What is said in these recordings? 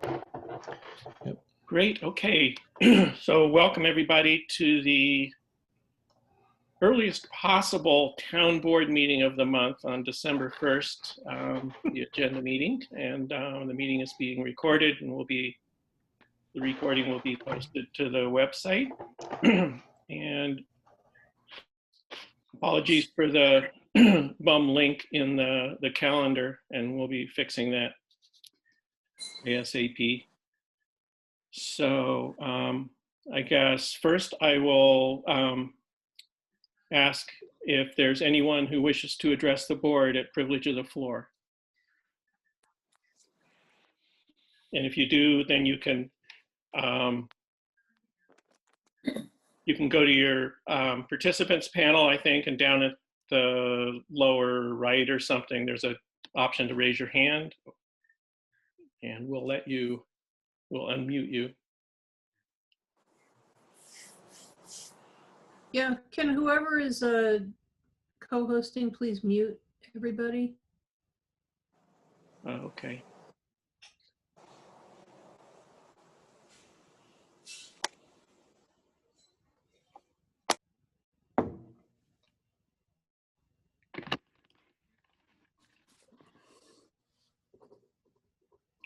Yep. Great, okay. So welcome everybody to the earliest possible town board meeting of the month on December 1st, the agenda meeting. And the meeting is being recorded and the recording will be posted to the website. And apologies for the bum link in the calendar, and we'll be fixing that ASAP. So I guess first I will ask if there's anyone who wishes to address the board at privilege of the floor. And if you do, then you can go to your participants panel, I think, and down at the lower right or something, there's an option to raise your hand, and we'll unmute you. Yeah, can whoever is co-hosting please mute everybody? Okay.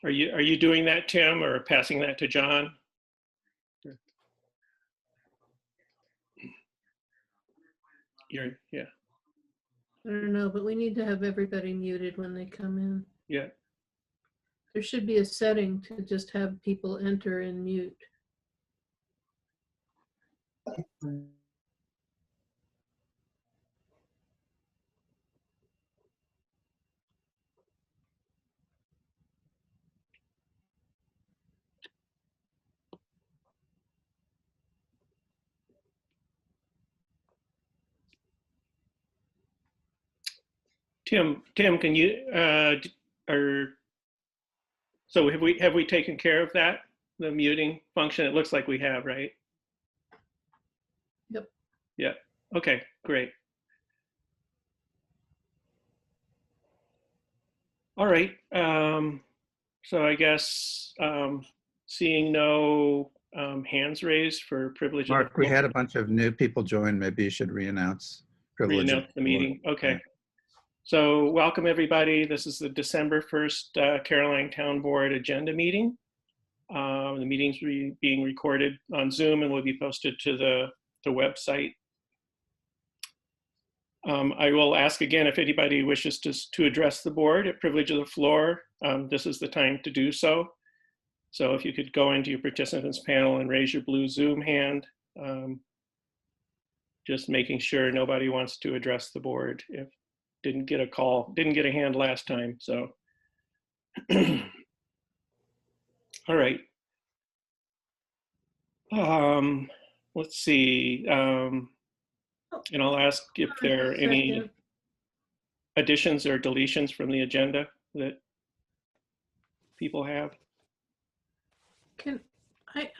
Are you doing that, Tim, or passing that to John? Yeah. I don't know, but we need to have everybody muted when they come in. Yeah. There should be a setting to just have people enter and mute. Tim, can you so have we taken care of that, the muting function? It looks like we have, right? Yep. Yeah. Okay, great. All right. So I guess seeing no hands raised for privilege. Mark, we had a bunch of new people join. Maybe you should re-announce privilege. Re-announce the meeting. Okay. So welcome everybody. This is the December 1st Caroline Town Board agenda meeting. The meeting's being recorded on Zoom and will be posted to the website. I will ask again if anybody wishes to address the board at privilege of the floor. This is the time to do so. So if you could go into your participants panel and raise your blue Zoom hand, just making sure nobody wants to address the board. If didn't get a hand last time, so. All right. Let's see. And I'll ask if there are any additions or deletions from the agenda that people have.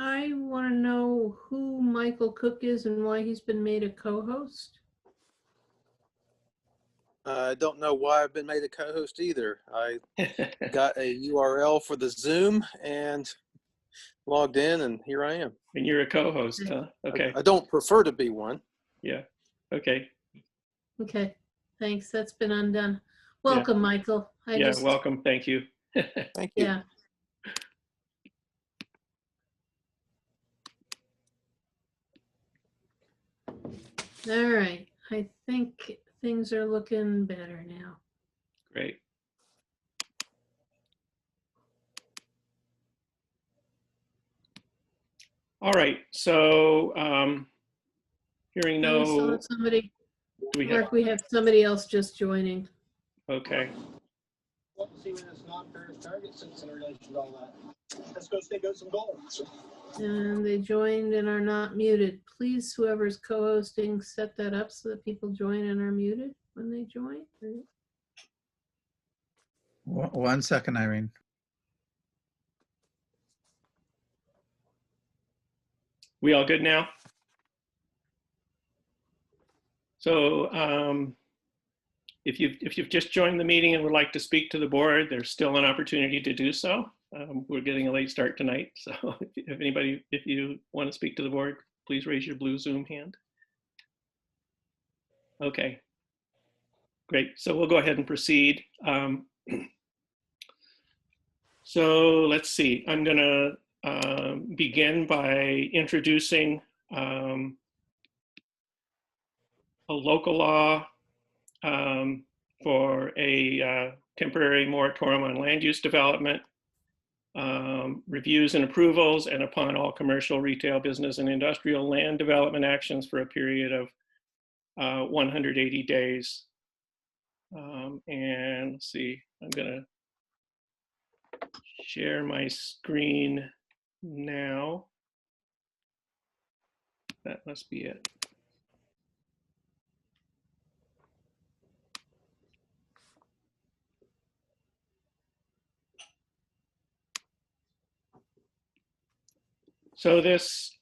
I want to know who Michael Cook is and why he's been made a co-host. I don't know why I've been made a co-host either. I got a URL for the Zoom and logged in, and here I am. And you're a co-host, huh? Okay. I don't prefer to be one. Yeah. Okay. Okay. Thanks. That's been undone. Welcome, yeah. Michael. Welcome. Thank you. Thank you. Yeah. All right. I think things are looking better now. Great. All right. So hearing no. Somebody. We have somebody else just joining. Okay. Let's see when it's not fair target sits in relation to all that. Let's go stay got some goals. And they joined and are not muted. Please, whoever's co-hosting, set that up so that people join and are muted when they join. 1 second, Irene. We all good now? So if you've just joined the meeting and would like to speak to the board, there's still an opportunity to do so. We're getting a late start tonight, so if you want to speak to the board, please raise your blue Zoom hand. Okay, great. So we'll go ahead and proceed. So let's see. I'm going to begin by introducing a local law for a temporary moratorium on land use development, reviews and approvals, and upon all commercial, retail, business, and industrial land development actions for a period of 180 days. And let's see, I'm going to share my screen now. That must be it. So this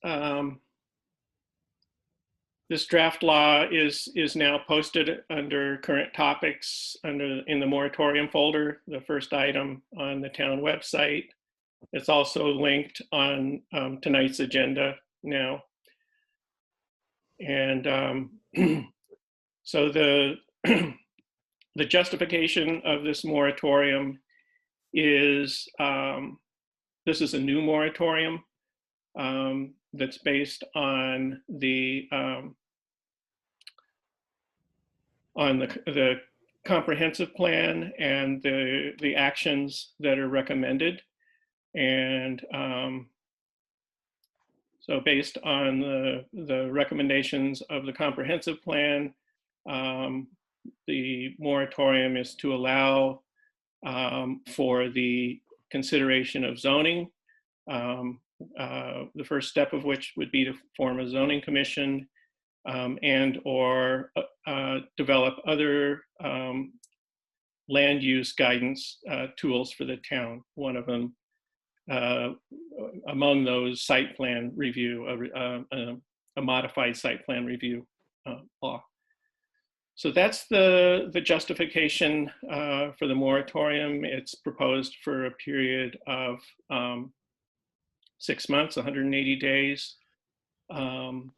this draft law is now posted under current topics in the moratorium folder, the first item on the town website. It's also linked on tonight's agenda now. And so the the justification of this moratorium is this is a new moratorium that's based on the comprehensive plan and the actions that are recommended. And so based on the recommendations of the comprehensive plan, the moratorium is to allow for the consideration of zoning. The first step of which would be to form a zoning commission and or develop other land use guidance tools for the town. One of them, among those, site plan review, a modified site plan review law. So that's the justification for the moratorium. It's proposed for a period of 6 months, 180 days. And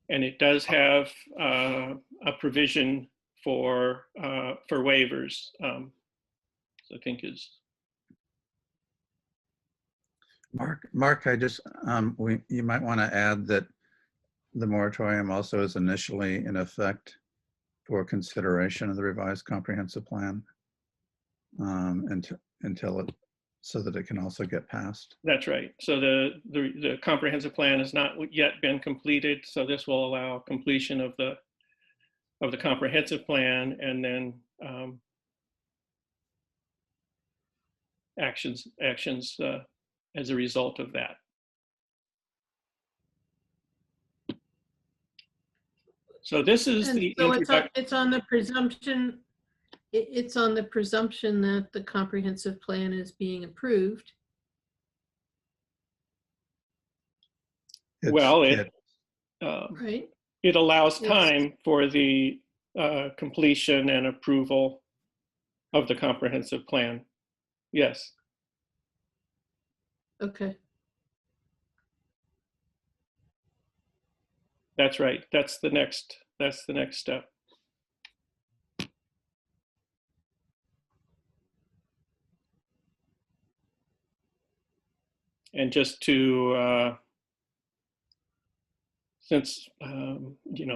it does have a provision for waivers. So I think is Mark, I just, you might want to add that the moratorium also is initially in effect for consideration of the revised comprehensive plan until it, so that it can also get passed. That's right. So the comprehensive plan has not yet been completed. So this will allow completion of the comprehensive plan, and then actions as a result of that. So this is And the so introduction. it's on the presumption. It's on the presumption that the comprehensive plan is being approved. Well, Right. it allows It's- time for the completion and approval of the comprehensive plan. Yes. Okay. That's right. That's the next step. And just to since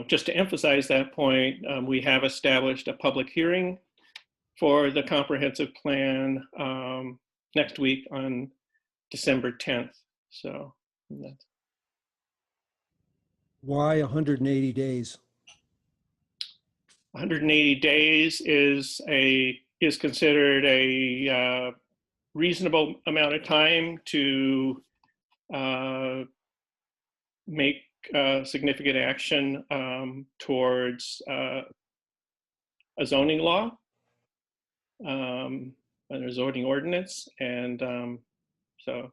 just to emphasize that point, we have established a public hearing for the comprehensive plan next week on December 10th. So that's Why 180 days? 180 days is considered a reasonable amount of time to make significant action towards a zoning law and a zoning ordinance, and so.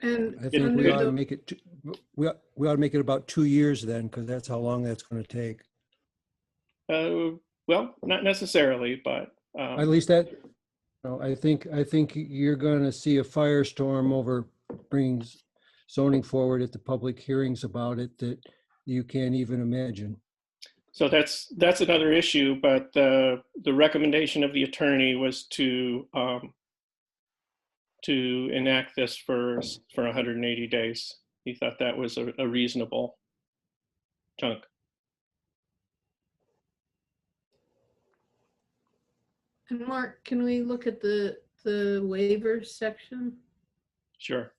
And I think under we ought to the- make it we ought to make it about 2 years then, because that's how long that's going to take. Well, not necessarily, but At least that, no, I think you're going to see a firestorm over bringing zoning forward at the public hearings about it that you can't even imagine. so that's another issue. But the recommendation of the attorney was to enact this for 180 days. He thought that was a reasonable chunk. And Mark, can we look at the waivers section? Sure.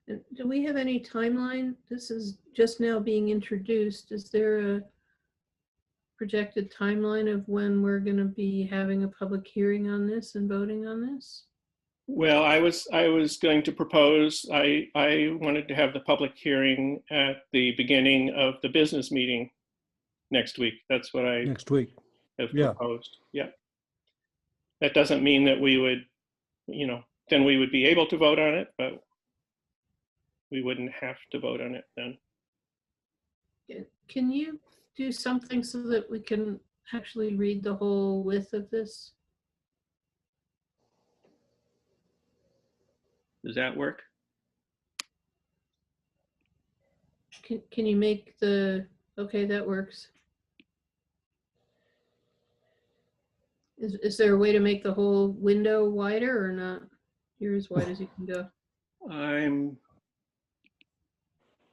And do we have any timeline? This is just now being introduced. Is there a projected timeline of when we're going to be having a public hearing on this and voting on this? Well, I was going to propose, I wanted to have the public hearing at the beginning of the business meeting next week. That's what I Next week. have Yeah. proposed. Yeah. That doesn't mean that we would, then we would be able to vote on it, but we wouldn't have to vote on it then. Can you do something so that we can actually read the whole width of this? Does that work? Can you make okay, that works. Is there a way to make the whole window wider or not? You're as wide as you can go. I'm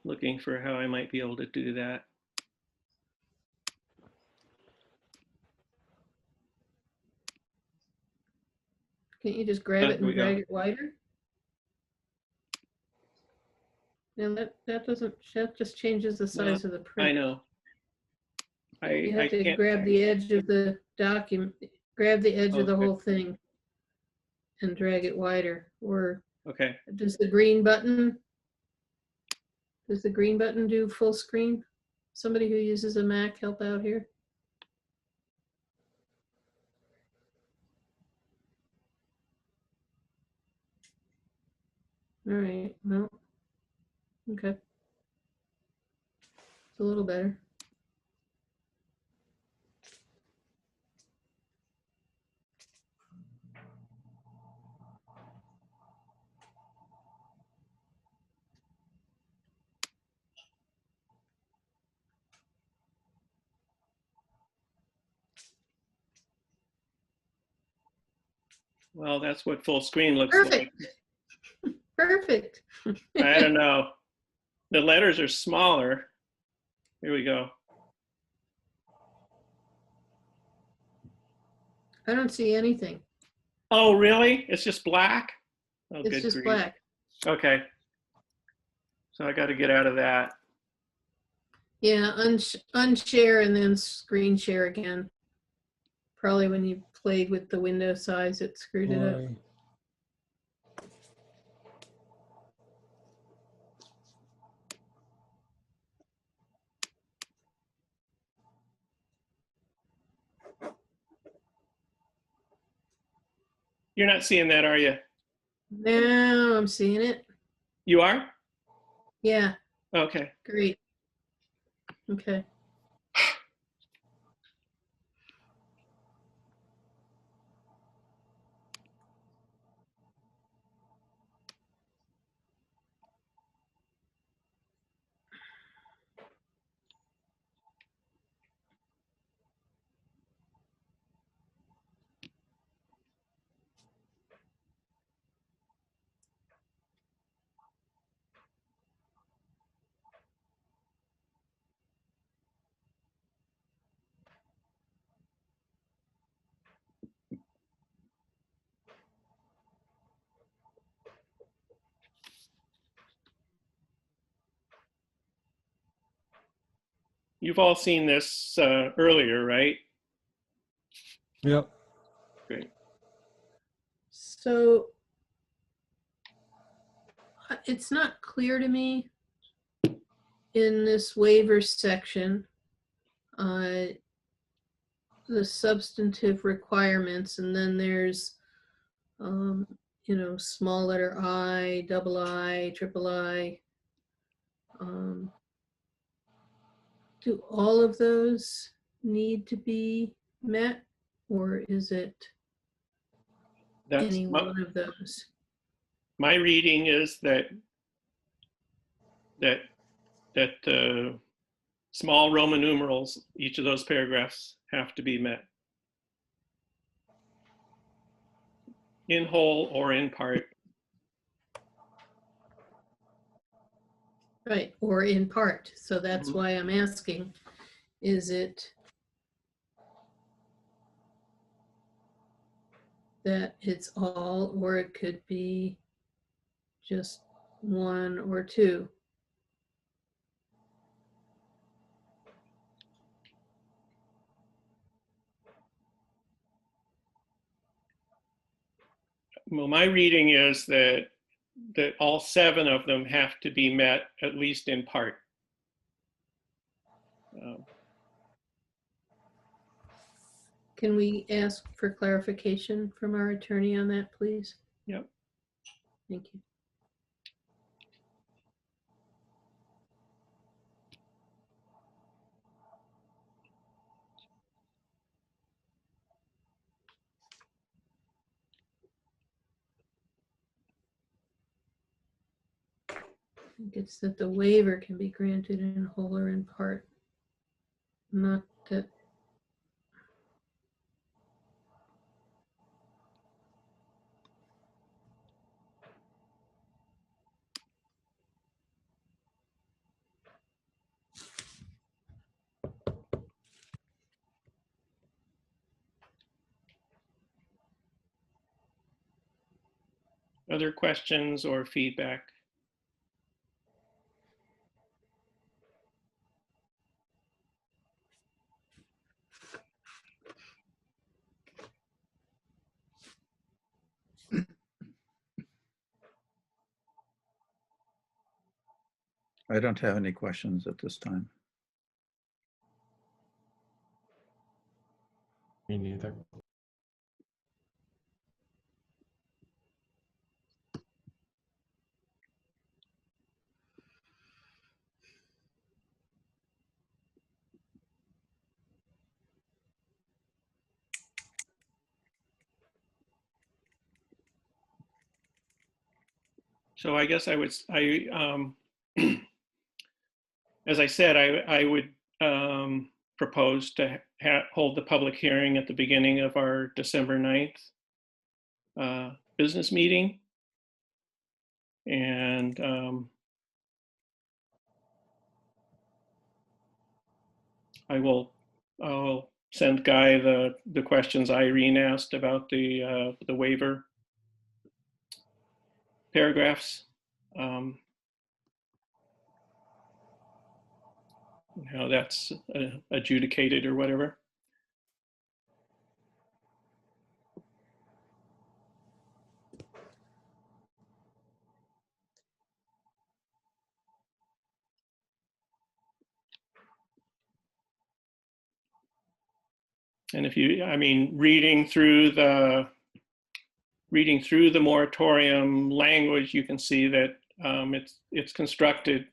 looking for how I might be able to do that. Can't you just grab it Here we and go. drag it wider? No, that just changes the size of the print. I know. You I have to can't. grab the edge of the document, grab the edge of the Okay. whole thing and drag it wider. Or Okay. does the green button do full screen? Somebody who uses a Mac help out here? All right, no. Okay. It's a little better. Well, that's what full screen looks like. Perfect. I don't know. The letters are smaller. Here we go. I don't see anything. Oh, really? It's just black? Oh, It's good just grief. black. Okay. So I got to get out of that. Yeah, unshare and then screen share again. Probably when you played with the window size, it screwed it up. Boy. You're not seeing that, are you? Now I'm seeing it. You are? Yeah, Okay. great. Okay. You've all seen this earlier, right? Yep. Great. So it's not clear to me in this waiver section, the substantive requirements, and then there's, small letter I, double I, triple I. Do all of those need to be met, or is it That's any one of those? my reading is that small Roman numerals, each of those paragraphs have to be met in whole or in part. Right, or in part. So that's Mhm. why I'm asking, is it that it's all, or it could be just one or two? Well, my reading is that all 7 of them have to be met at least in part. Can we ask for clarification from our attorney on that, please? Yep. Thank you. I think it's that the waiver can be granted in whole or in part. Not that. Other questions or feedback? I don't have any questions at this time. Me neither. So I guess as I said, I would propose to hold the public hearing at the beginning of our December 9th business meeting. And I'll send Guy the questions Irene asked about the waiver paragraphs. How that's adjudicated or whatever. And if you, I mean, reading through the moratorium language, you can see that it's constructed,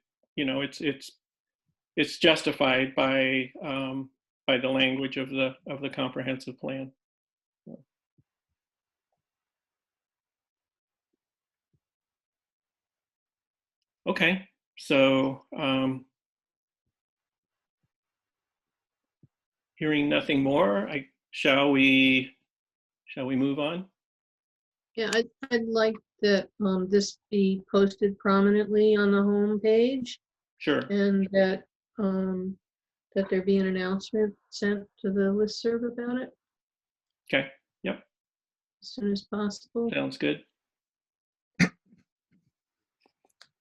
it's justified by the language of the comprehensive plan. Okay, so hearing nothing more, shall we move on? Yeah, I'd like that this be posted prominently on the home page, Sure. and that that there be an announcement sent to the listserv about it Okay. Yep. as soon as possible. Sounds good.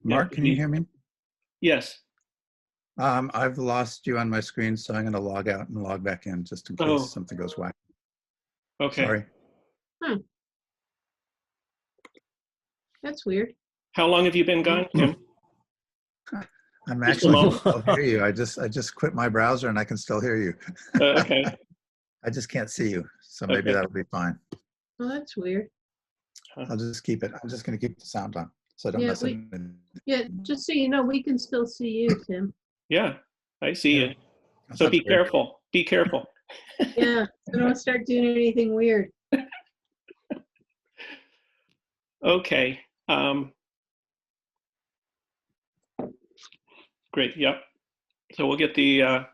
Mark, can you hear me? Yes. I've lost you on my screen, so I'm going to log out and log back in just in case something goes whack. Okay. Sorry. That's weird. How long have you been gone, Kim? I'm Just a actually moment. still hear you. I just quit my browser and I can still hear you. Okay. I just can't see you, so maybe Okay. that'll be fine. Oh, that's weird. I'll just keep it. I'm just going to keep the sound on so I don't Yeah, mess we- it. Yeah, just so you know, we can still see you, Tim. Yeah, I see Yeah. you. So be careful. Be careful. Yeah, so don't start doing anything weird. Okay. Great. Yep. So we'll get the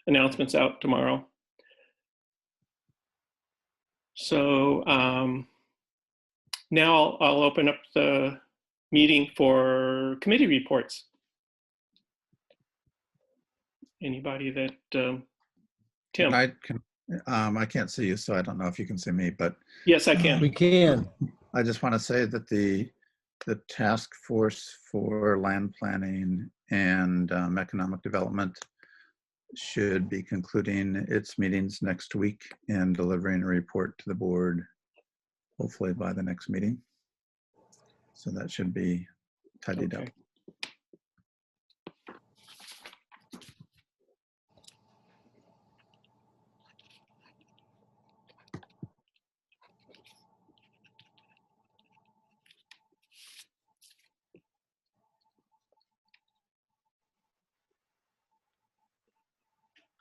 announcements out tomorrow. So now I'll open up the meeting for committee reports. Anybody that, Tim? I can't see you, so I don't know if you can see me, but Yes, I can. We can. I just want to say that the task force for land planning and economic development should be concluding its meetings next week and delivering a report to the board, hopefully by the next meeting. So that should be tidied up. Okay.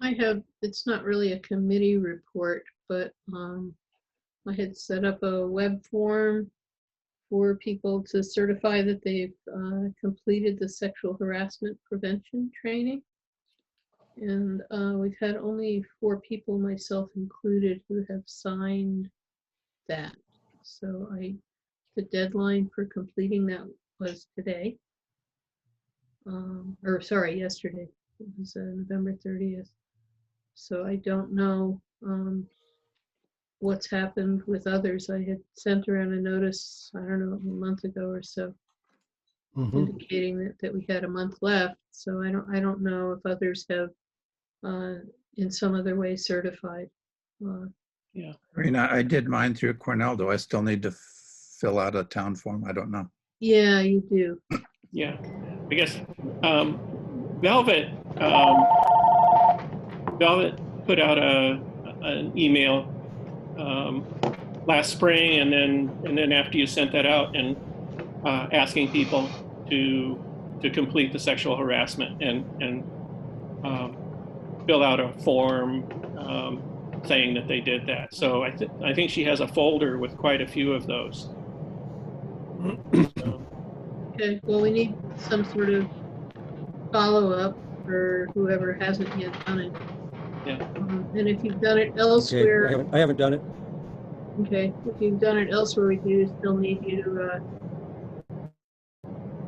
I have, it's not really a committee report, but I had set up a web form for people to certify that they've completed the sexual harassment prevention training. And we've had only 4 people, myself included, who have signed that. So the deadline for completing that was today. Or sorry, yesterday. It was November 30th. So I don't know what's happened with others. I had sent around a notice, I don't know, a month ago or so, indicating that we had a month left. So I don't know if others have in some other way certified. Yeah. I mean, I did mine through Cornell. Do I still need to fill out a town form? I don't know. Yeah, you do. Yeah. I guess Velvet Velvet put out an email last spring, and then after you sent that out, and asking people to complete the sexual harassment and fill out a form saying that they did that. So I think she has a folder with quite a few of those. So, Okay, well, we need some sort of follow-up for whoever hasn't yet done it. yeah. And if you've done it Okay, elsewhere, I haven't done it. okay, if you've done it elsewhere, we do still need you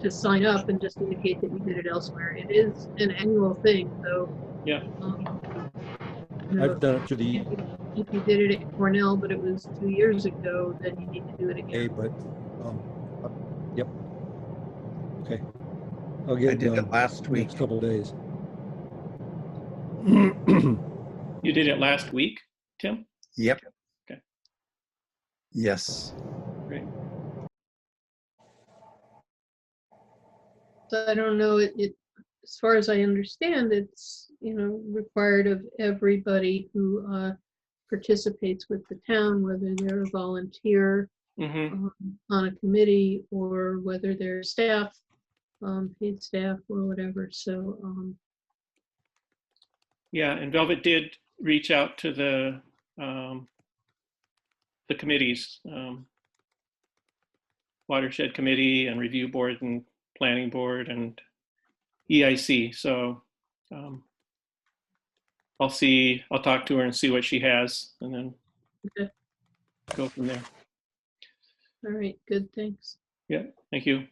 to sign up and just indicate that you did it elsewhere. It is an annual thing, so. Yeah. You know, I've done it through the if you did it at Cornell, but it was 2 years ago, then you need to do it A, again. but, yep. Okay. I'll I get it did done it last week. next couple of days. You did it last week, Tim? Yep. Okay. Yes. Great. So I don't know, as far as I understand, it's, required of everybody who participates with the town, whether they're a volunteer Mm-hmm. on a committee or whether they're staff, paid staff or whatever. So, Yeah, and Velvet did reach out to the committees, Watershed Committee and Review Board and Planning Board and EIC. So I'll talk to her and see what she has, and then Okay. go from there. all right, good, thanks. Yeah, thank you.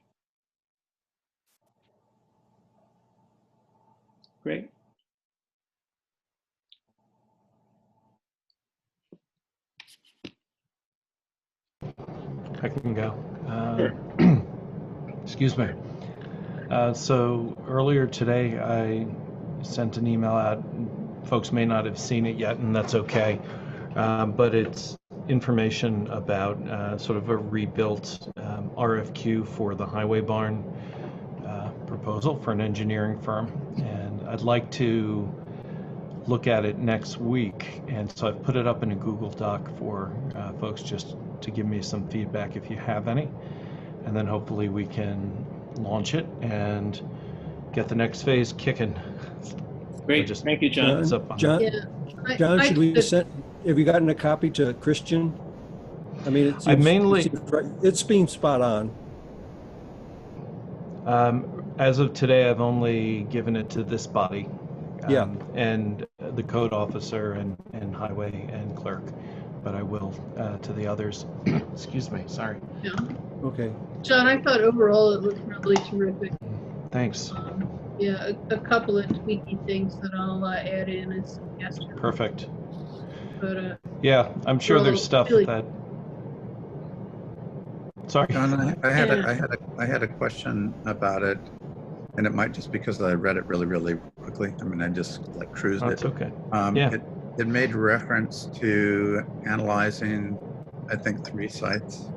Great. I can go. Sure. Excuse me. So earlier today, I sent an email out. Folks may not have seen it yet, and that's okay. But it's information about sort of a rebuilt RFQ for the highway barn proposal for an engineering firm, and I'd like to look at it next week. And so I've put it up in a Google Doc for folks just to give me some feedback if you have any. And then hopefully we can launch it and get the next phase kicking. Great. Just- Thank you, John. Heads up on John, Yeah. John, should we could- send, have you gotten a copy to Christian? I mean, I mainly- it's being spot on. As of today, I've only given it to this body. Yeah. And the code officer and highway and clerk, but I will to the others. Excuse me, sorry. Yeah. Okay. John, I thought overall it looked really terrific. Thanks. Yeah, a couple of tweaky things that I'll add in as suggestions. Perfect. But Yeah, I'm sure there's Well, stuff really- that. Sorry. John, Yeah. I had a question about it, and it might just because I read it really, really quickly. I mean, I just like cruised That's it. okay. Yeah. It made reference to analyzing, I think, 3 sites,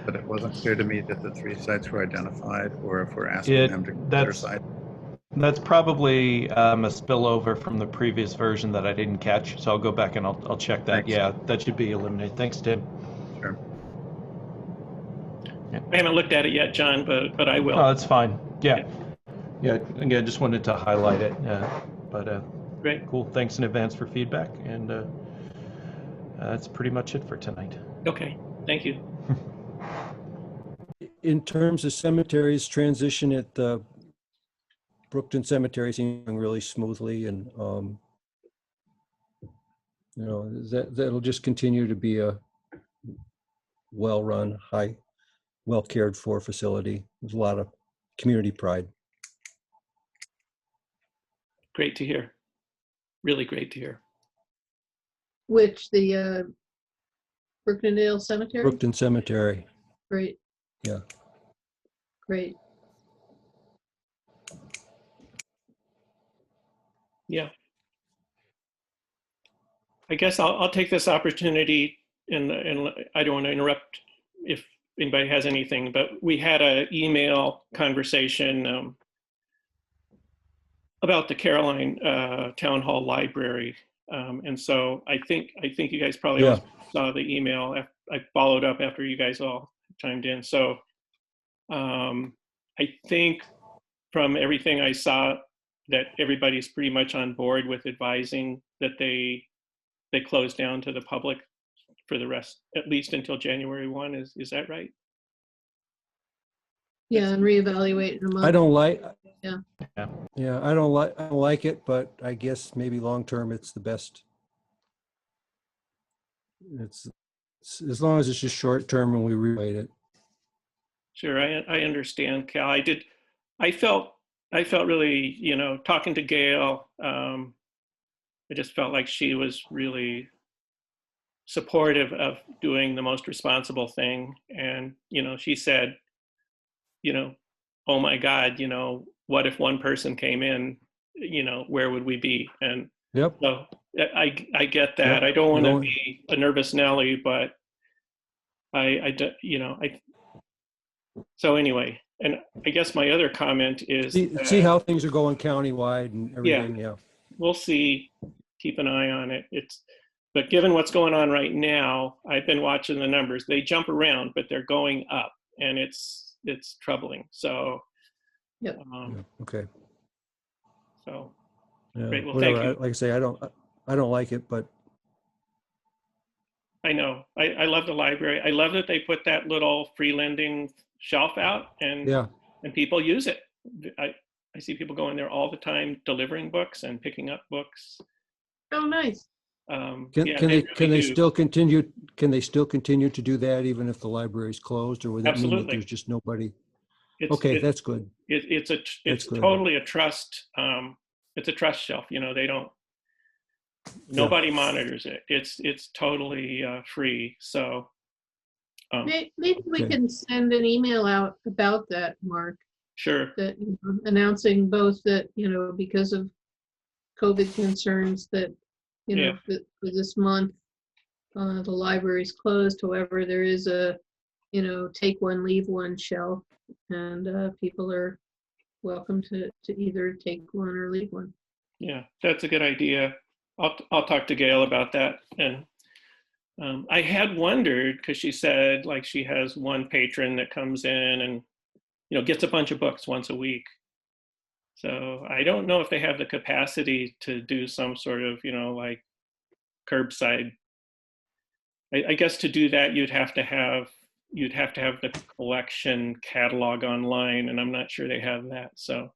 but it wasn't clear to me that the 3 sites were identified, or if we're asking them to consider that's- sites. That's probably a spillover from the previous version that I didn't catch, so I'll go back and I'll check that. Thanks. Yeah, that should be eliminated. Thanks, Tim. Sure. I haven't looked at it yet, John, but I will. Oh, that's fine. Yeah. Yeah, again, just wanted to highlight it. But Great. cool. Thanks in advance for feedback, and that's pretty much it for tonight. Okay. Thank you. In terms of cemeteries, transition at the Brookton Cemetery seems going really smoothly, and that'll just continue to be a well-run, well cared for facility. There's a lot of community pride. Great to hear. Really great to hear. which the Brookendale Cemetery? Brookton Cemetery. Great. Yeah. Great. Yeah. I guess I'll take this opportunity, and I don't want to interrupt if anybody has anything, but we had an email conversation about the Caroline Town Hall Library, and so I think you guys probably Yeah. also saw the email. I followed up after you guys all chimed in. So I think from everything I saw, that everybody's pretty much on board with advising that they close down to the public for the rest, at least until January 1. Is that right? Yeah, and reevaluate in a month. I don't like. Yeah. Yeah, I don't like it, but I guess maybe long term it's the best. It's as long as it's just short term and we rewrite it. Sure, I understand, Cal. I felt really, talking to Gail, I just felt like she was really supportive of doing the most responsible thing. And, she said, oh my God, what if one person came in, where would we be? And Yep. so I get that. Yep. I don't want to Don't- be a nervous Nelly, but so anyway, and I guess my other comment is See how things are going countywide and everything. Yeah. we'll see, keep an eye on it. But given what's going on right now, I've been watching the numbers. They jump around, but they're going up, and it's troubling. So, Yep. Yeah, okay. So Yeah, Great, well, whatever. thank you. Like I say, I don't like it, but I know I love the library. I love that they put that little free lending shelf out, and yeah. and people use it. I see people going there all the time, delivering books and picking up books. Oh, nice. Can Yeah, they really do. still continue? Can they still continue to do that even if the library's closed, or would that mean that Absolutely. there's just nobody? It's, Okay, it- that's good. it's That's good. totally a trust. It's a trust shelf. They don't. Nobody monitors it. It's totally free. So. Maybe we Okay. can send an email out about that, Mark, Sure. that announcing both that, because of COVID concerns that, Yeah. that for this month, the library's closed. However, there is a, take one, leave one shelf, and people are, welcome to either take one or leave one. Yeah, that's a good idea. I'll talk to Gail about that. And I had wondered, because she said like she has one patron that comes in and gets a bunch of books once a week. So I don't know if they have the capacity to do some sort of like curbside. I guess to do that you'd have to have the collection catalog online, and I'm not sure they have that. So,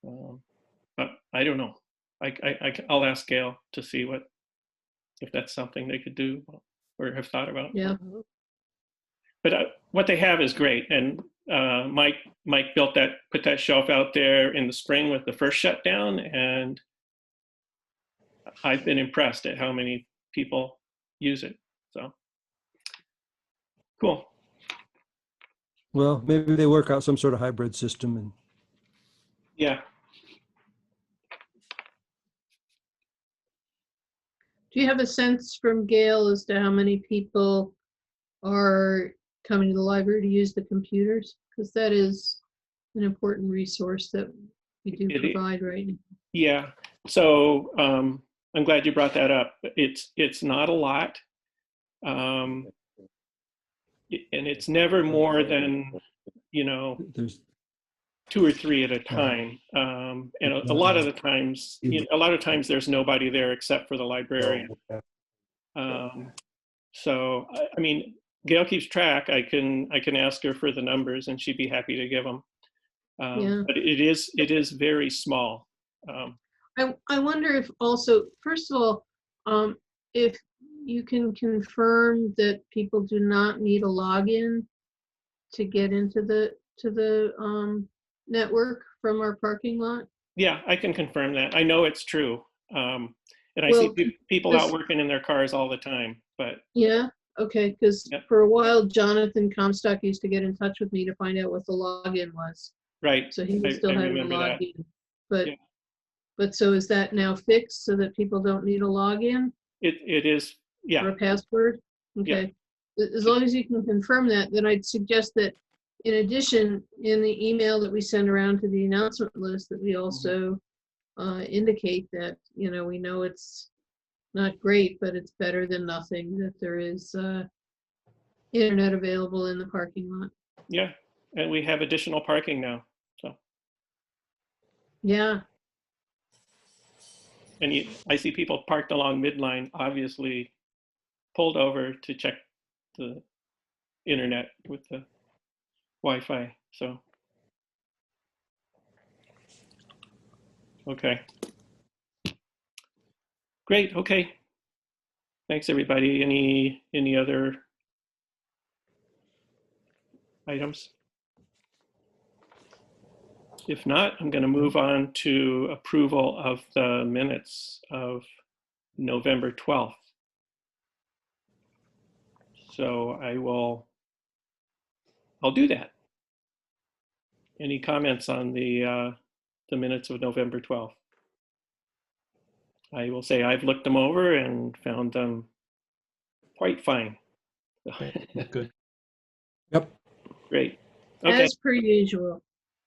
but I don't know. I'll ask Gail to see if that's something they could do or have thought about. Yeah. But what they have is great, and Mike put that shelf out there in the spring with the first shutdown, and I've been impressed at how many people use it. So cool. Well, maybe they work out some sort of hybrid system and Yeah. Do you have a sense from Gail as to how many people are coming to the library to use the computers? Because that is an important resource that we do It is. provide right now. Yeah. So I'm glad you brought that up. It's not a lot. And it's never more than, there's 2 or 3 at a time. And a lot of the times, there's nobody there except for the librarian. So, I mean, Gail keeps track. I can ask her for the numbers and she'd be happy to give them. Yeah. But it is very small. I wonder if also, first of all, if you can confirm that people do not need a login to get into the network from our parking lot. Yeah, I can confirm that. I know it's true. And I Well, see people this- out working in their cars all the time, but Yeah, okay, because Yep. for a while, Jonathan Comstock used to get in touch with me to find out what the login was. right. So he was I still having a remember that. login. But, Yeah. but so is that now fixed so that people don't need a login It is, or yeah, a password? Yeah. Okay. As long as you can confirm that, then I'd suggest that in addition, in the email that we send around to the announcement list, that we also indicate that, we know it's not great, but it's better than nothing, that there is internet available in the parking lot. yeah. And we have additional parking now. So, Yeah, and I see people parked along midline, obviously pulled over to check the internet with the Wi-Fi. So, okay. Great. Okay. Thanks, everybody. Any other items? If not, I'm going to move on to approval of the minutes of November 12th. So I'll do that. Any comments on the minutes of November 12th? I will say I've looked them over and found them quite fine. Good. Yep. Great. Okay. as per usual.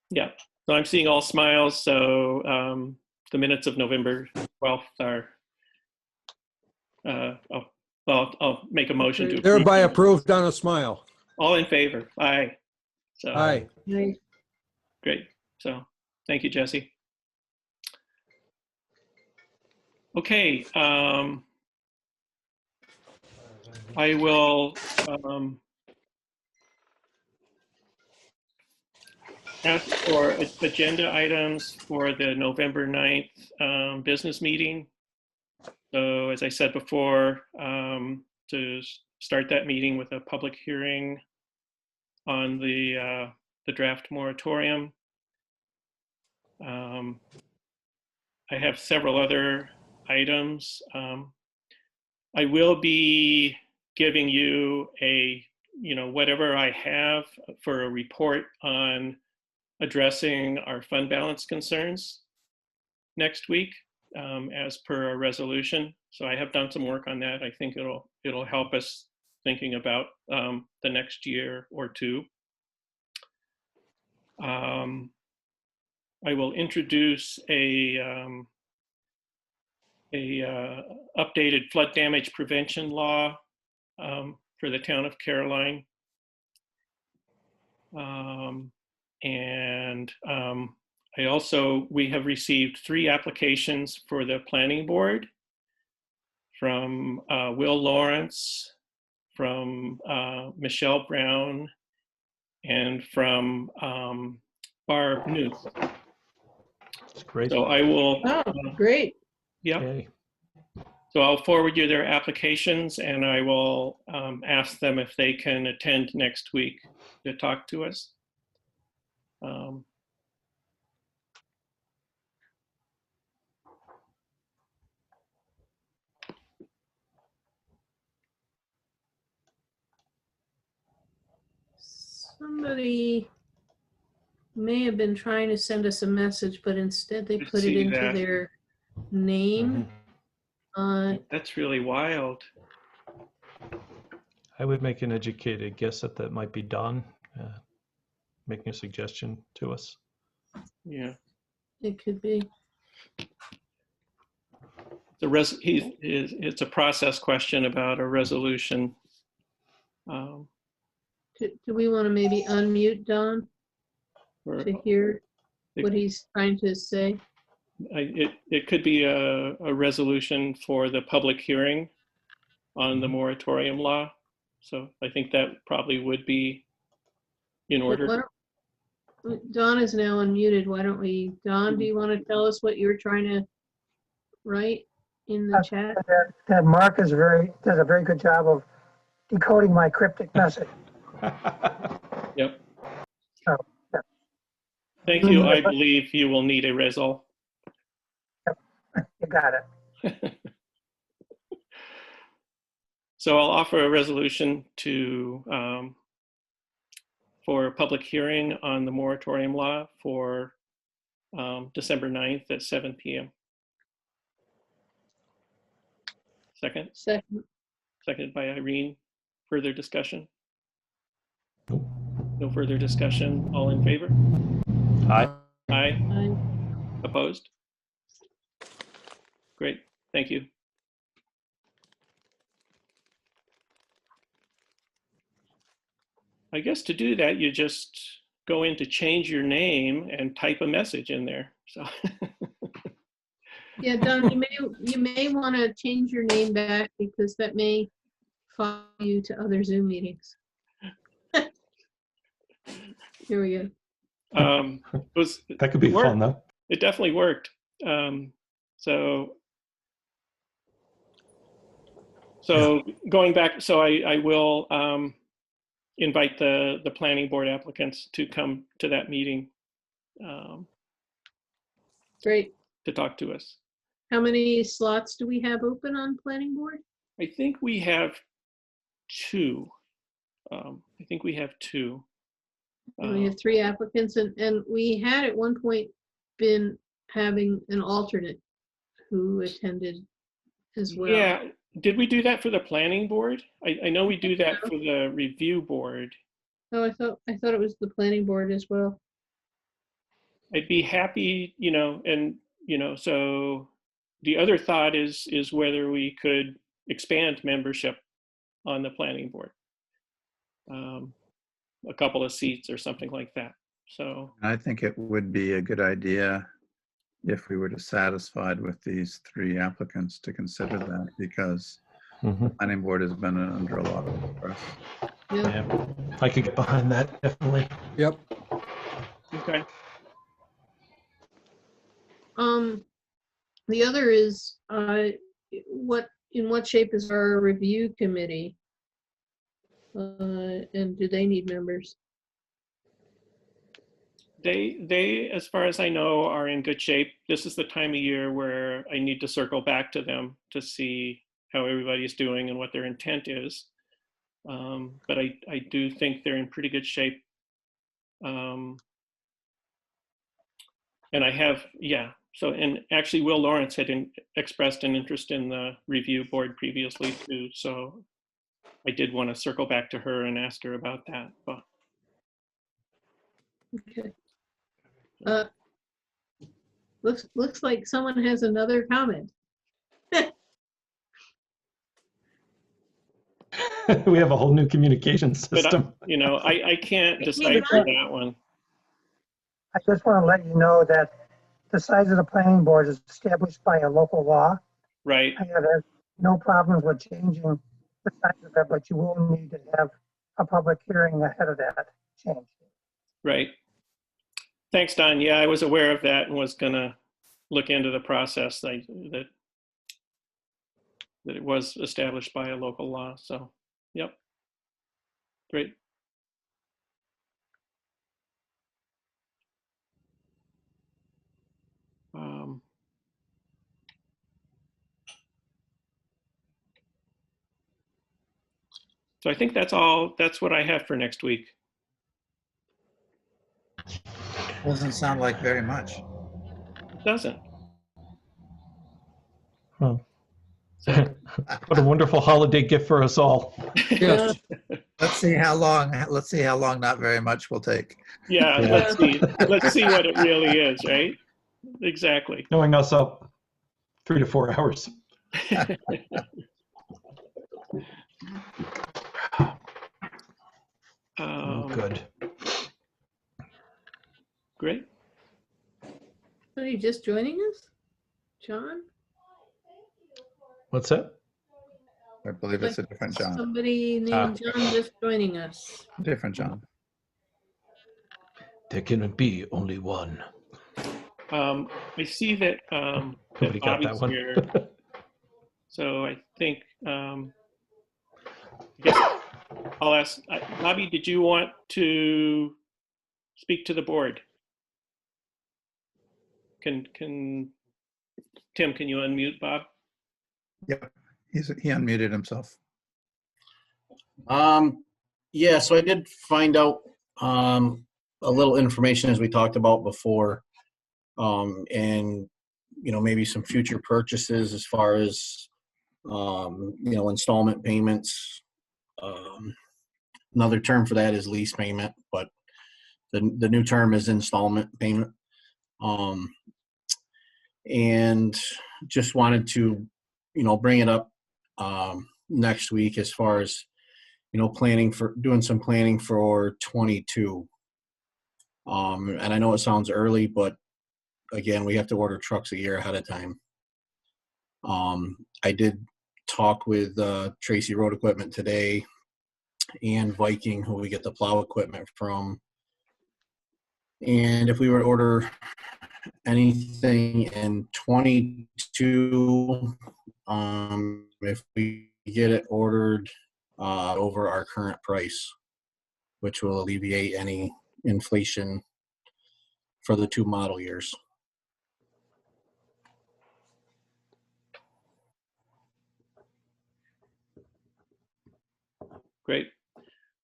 Yeah. So I'm seeing all smiles. So the minutes of November 12th are. I'll make a motion to approve. Thereby approved on a smile. All in favor? Aye. So Aye. Right. great. So thank you, Jesse. Okay. I will ask for agenda items for the November 9th business meeting. So as I said before, to start that meeting with a public hearing on the draft moratorium. I have several other items. I will be giving you whatever I have for a report on addressing our fund balance concerns next week, as per our resolution. So I have done some work on that. I think it'll help us thinking about the next year or two. I will introduce a updated flood damage prevention law for the town of Caroline. We have received 3 applications for the planning board from Will Lawrence, from Michelle Brown, and from Barb Newth. It's great. So I will, Oh, great. yeah. Okay. So I'll forward you their applications, and I will ask them if they can attend next week to talk to us. Somebody may have been trying to send us a message, but instead they I put it see into that. their name. That's really wild. I would make an educated guess that that might be Don making a suggestion to us. Yeah. It could be. It's a process question about a resolution. Do we want to maybe unmute Don or to hear what he's trying to say? it could be a resolution for the public hearing on the moratorium law. So I think that probably would be in order. Don is now unmuted. Why don't we, Don, do you want to tell us what you were trying to write in the chat? That Mark does a very good job of decoding my cryptic message. Yep. So, yeah. Thank you. I believe you will need a resol. You got it. So I'll offer a resolution to for a public hearing on the moratorium law for December 9th at 7 p.m. Second. Second. Seconded by Irene. Further discussion? No further discussion. All in favor? Aye. Aye. Aye. Opposed? Great. Thank you. I guess to do that, you just go in to change your name and type a message in there. So Yeah, Don, you may want to change your name back because that may follow you to other Zoom meetings. Here we go. That could be worked. fun, though. It definitely worked. So going back, so I will invite the planning board applicants to come to that meeting Great. to talk to us. How many slots do we have open on planning board? I think we have 2. I think we have 2. And we have 3 applicants, and we had at one point been having an alternate who attended as well. Yeah. Did we do that for the planning board? I know we do that for the review board. Oh, I thought it was the planning board as well. I'd be happy, so the other thought is whether we could expand membership on the planning board. A couple of seats or something like that. So I think it would be a good idea if we were dissatisfied with these 3 applicants to consider that, because the planning board has been under a lot of stress. Yeah, I could get behind that, definitely. Yep. okay. The other is in what shape is our review committee? And do they need members? They, as far as I know, are in good shape. This is the time of year where I need to circle back to them to see how everybody's doing and what their intent is. But I do think they're in pretty good shape. And I have, yeah. So, and actually Will Lawrence had expressed an interest in the review board previously too. So I did want to circle back to her and ask her about that. But Okay. Looks like someone has another comment. We have a whole new communication But, system. I can't Yeah, decipher but that one. I just want to let you know that the size of the planning board is established by a local law. Right, I have no problems with changing the size of it, but you will need to have a public hearing ahead of that change. right. Thanks, Don. Yeah, I was aware of that and was gonna look into the process that it was established by a local law. So, yep. Great. Um, so I think that's all. That's what I have for next week. Doesn't sound like very much. It doesn't. Well, So, what a wonderful holiday gift for us all. Yes. Let's see how long not very much will take. yeah, Yeah. let's see what it really is, right? Exactly. Knowing us up 3 to 4 hours. Good. Great. Are you just joining us, John? What's that? I believe it's a different John. Somebody named John just joining us. Different John. There can be only one. I see that, Nobody got that Bobby's one. here. So I think, I guess I'll ask, Bobby, did you want to speak to the board? Tim, can you unmute Bob? Yep, he unmuted himself. Yeah, so I did find out a little information as we talked about before, and maybe some future purchases as far as installment payments. Another term for that is lease payment, but the new term is installment payment. And just wanted to bring it up next week as far as doing some planning for 22. And I know it sounds early, but again, we have to order trucks a year ahead of time. I did talk with Tracy Road Equipment today and Viking, who we get the plow equipment from. And if we were to order anything in 22, if we get it ordered over our current price, which will alleviate any inflation for the 2 model years. Great.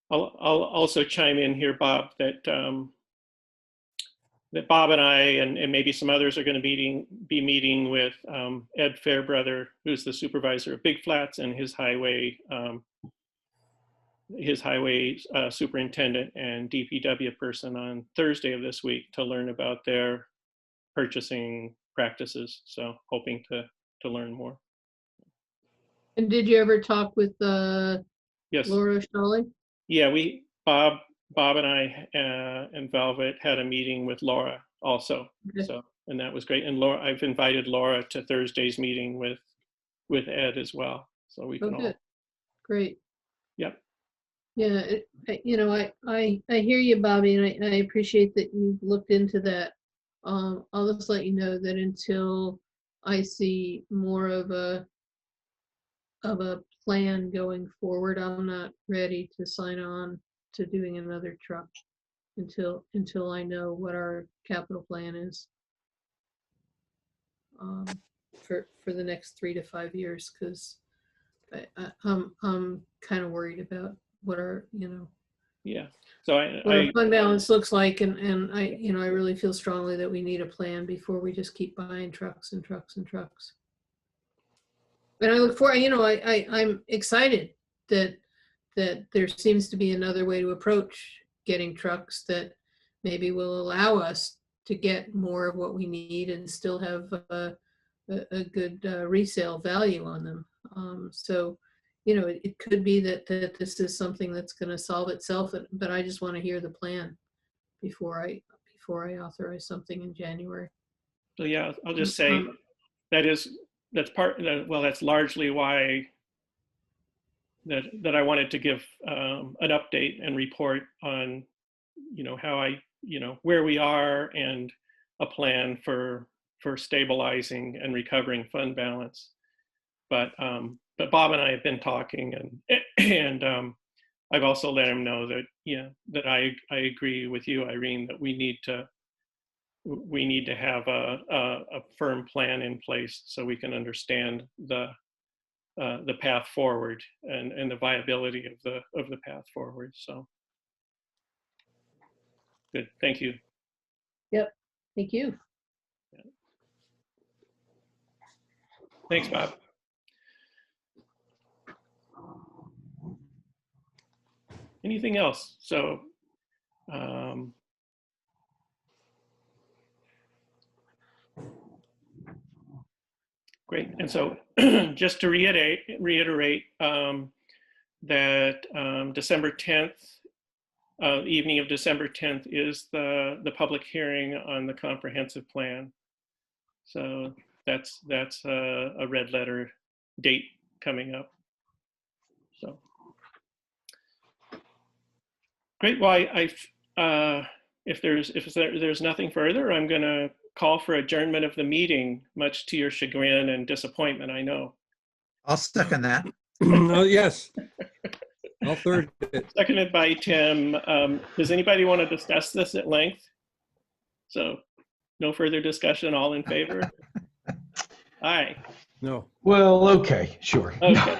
I'll also chime in here, Bob, that Bob and I and maybe some others are going to be meeting with Ed Fairbrother, who's the supervisor of Big Flats, and his highway superintendent and DPW person on Thursday of this week to learn about their purchasing practices. So hoping to learn more. And did you ever talk with Yes. Laura Scholle? Yeah, Bob and I and Velvet had a meeting with Laura also. Okay. So, and that was great. And Laura, I've invited Laura to Thursday's meeting with Ed as well. So we Oh, can all. good. Great. Yep. Yeah, I hear you, Bobby, and I appreciate that you looked into that. I'll just let you know that until I see more of a plan going forward, I'm not ready to sign on to doing another truck until I know what our capital plan is for the next 3 to 5 years, because I'm kind of worried about what our Yeah. So what our fund balance looks like, and I really feel strongly that we need a plan before we just keep buying trucks and trucks and trucks. And I look forward, I'm excited that there seems to be another way to approach getting trucks that maybe will allow us to get more of what we need and still have a good resale value on them. So, you know, it could be that this is something that's going to solve itself, but I just want to hear the plan before I authorize something in January. So yeah, I'll just say that's largely why that I wanted to give an update and report on, you know, where we are and a plan for stabilizing and recovering fund balance. But Bob and I have been talking, and I've also let him know that, yeah, that I agree with you, Irene, that we need to have a firm plan in place so we can understand the path forward and the viability of the path forward. So good, thank you. Yep, thank you. Thanks, Bob. Anything else? So great. And so just to reiterate that December 10th, evening of December 10th is the public hearing on the comprehensive plan. So that's a red letter date coming up. So great. Well, if there's nothing further, I'm going to call for adjournment of the meeting, much to your chagrin and disappointment, I know. I'll second that. Oh, yes. I'll third it. Seconded by Tim. Does anybody want to discuss this at length? So no further discussion, all in favor? Aye. No. Well, okay, sure. Okay.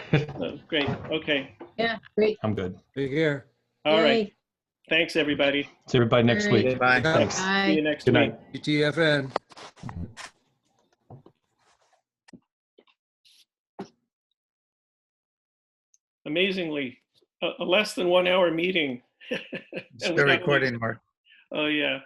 Great. Okay. Yeah, great. I'm good. Take care. All right. Yay. Thanks, everybody. See everybody next All right. week. Bye. Thanks. See Bye. you next Good week. night. GTFN. Amazingly, a less than 1 hour meeting. Still recording, Mark. Oh, yeah.